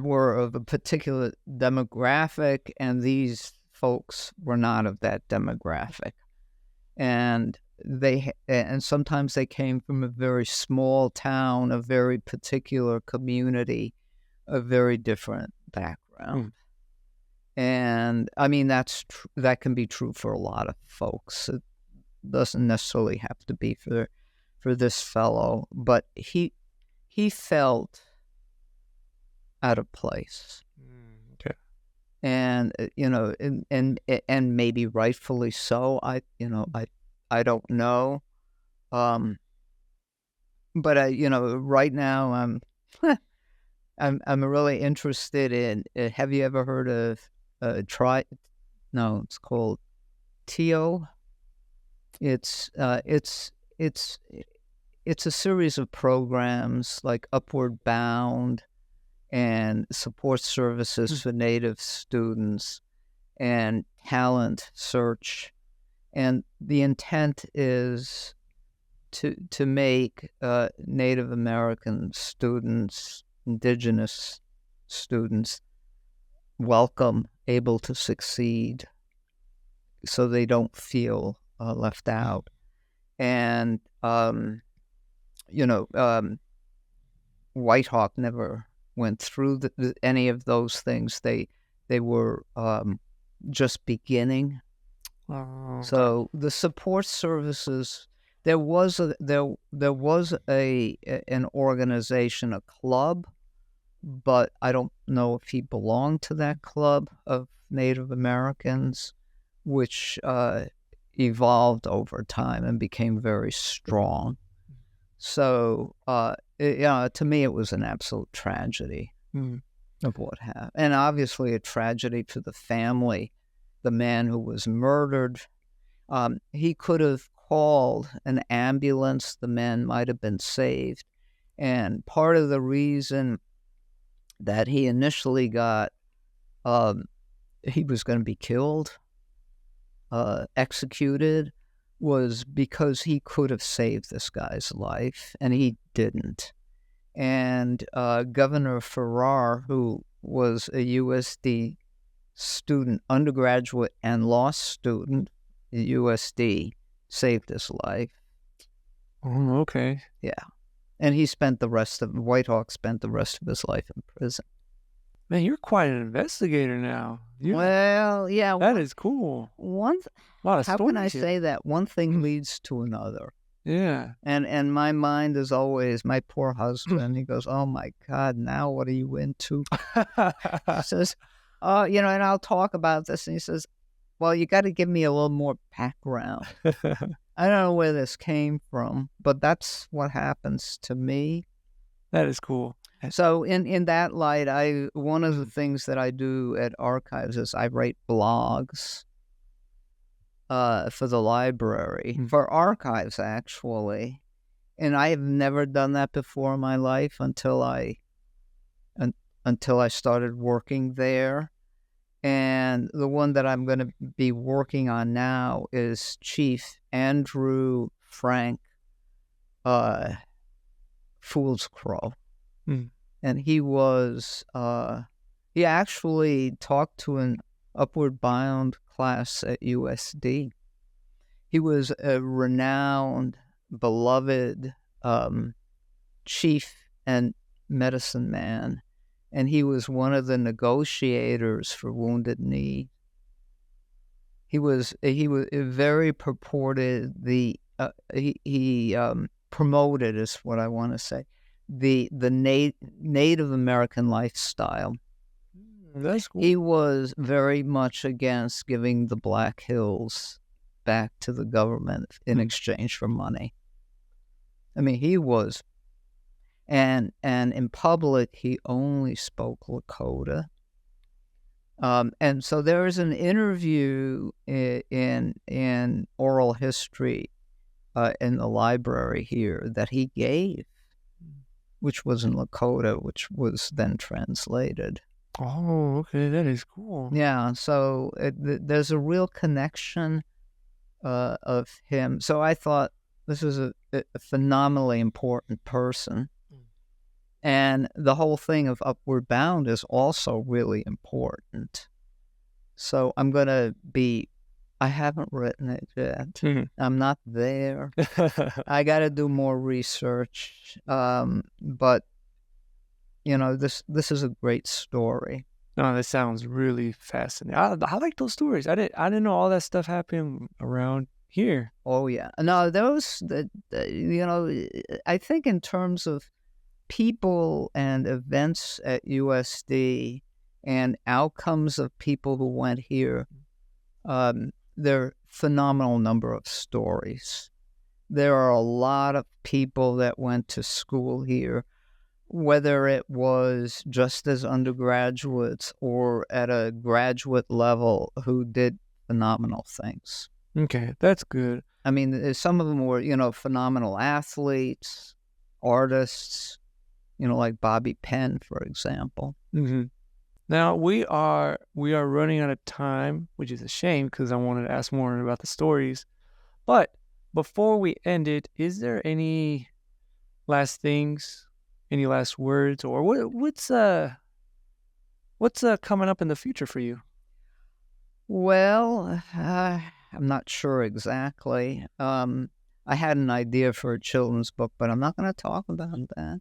were of a particular demographic, and these folks were not of that demographic. And sometimes they came from a very small town, a very particular community, a very different background. And I mean, that can be true for a lot of folks. It doesn't necessarily have to be for this fellow, but he felt out of place. Okay. And and maybe rightfully so. I don't know. But right now I'm really interested in. Have you ever heard of No, it's called TIO. It's a series of programs like Upward Bound and support services for Native students and talent search. And the intent is to make Native American students, indigenous students, welcome, able to succeed, so they don't feel left out. And, White Hawk never went through any of those things. They were just beginning. Oh, So the support services, there was an organization, a club but I don't know if he belonged to that club of Native Americans, which evolved over time and became very strong. So, to me, it was an absolute tragedy Mm. of what happened. And obviously a tragedy to the family, the man who was murdered. He could have called an ambulance. The man might have been saved. And part of the reason that he initially got, he was going to be killed, executed, was because he could have saved this guy's life, and he didn't. And Governor Farrar, who was a USD student, undergraduate and law student at USD, saved his life. Oh, okay. Yeah. And Whitehawk spent the rest of his life in prison. Man, you're quite an investigator now. Well, yeah. That is cool. A lot of How stories can I here. say that? One thing leads to another. Yeah. And my mind is always, my poor husband, he goes, "Oh my God, now what are you into?" He says, "Oh, and I'll talk about this." And he says, "Well, you got to give me a little more background." I don't know where this came from, but that's what happens to me. That is cool. So in that light, one of the things that I do at Archives is I write blogs for the library, for Archives actually, and I have never done that before in my life until I started working there. And the one that I'm going to be working on now is Chief Andrew Frank Fool's Crow. Mm. And he actually talked to an upward bound class at USD. He was a renowned, beloved chief and medicine man. And he was one of the negotiators for Wounded Knee. He was very purported. He promoted, is what I want to say, the Native American lifestyle. That's cool. He was very much against giving the Black Hills back to the government in exchange for money. I mean, he was. And in public, he only spoke Lakota. And so there is an interview in oral history in the library here that he gave, which was in Lakota, which was then translated. Oh, okay. That is cool. Yeah, so there's a real connection of him. So I thought this was a phenomenally important person. And the whole thing of Upward Bound is also really important. So I'm going to I haven't written it yet. I'm not there. I got to do more research. But, this is a great story. No, that sounds really fascinating. I like those stories. I didn't know all that stuff happened around here. Oh, yeah. No, I think in terms of people and events at USD and outcomes of people who went here, there are a phenomenal number of stories. There are a lot of people that went to school here, whether it was just as undergraduates or at a graduate level, who did phenomenal things. Okay, that's good. I mean, some of them were, phenomenal athletes, artists, like Bobby Penn, for example. Mm-hmm. Now we are running out of time, which is a shame because I wanted to ask more about the stories. But before we end it, is there any last things, any last words, or what's coming up in the future for you? Well, I'm not sure exactly. I had an idea for a children's book, but I'm not going to talk about that.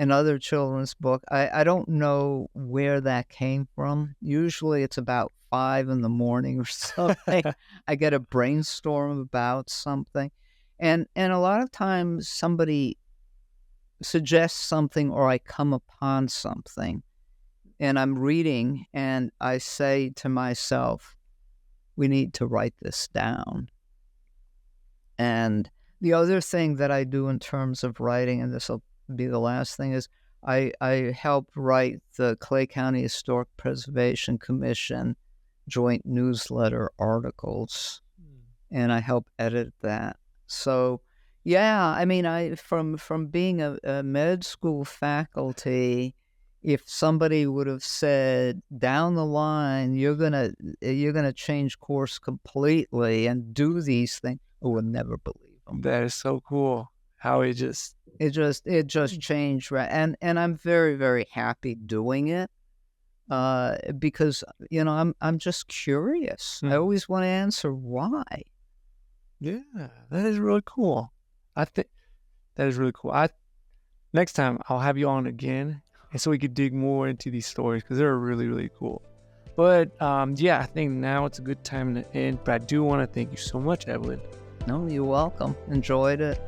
Another children's book, I don't know where that came from. Usually it's about 5 in the morning or something. I get a brainstorm about something. And a lot of times somebody suggest something or I come upon something and I'm reading and I say to myself, we need to write this down. And the other thing that I do in terms of writing, and this will be the last thing, is I help write the Clay County Historic Preservation Commission joint newsletter articles, and I help edit that. So, yeah, I mean, from being a med school faculty, if somebody would have said down the line you're gonna change course completely and do these things, I would never believe them. That is so cool. How it just It just changed, right? And I'm very, very happy doing it, because I'm just curious. I always want to answer why. Yeah, that is really cool. I think that is really cool. Next time I'll have you on again, and so we could dig more into these stories because they're really, really cool. But yeah, I think now it's a good time to end. But I do want to thank you so much, Evelyn. No, you're welcome. Enjoyed it.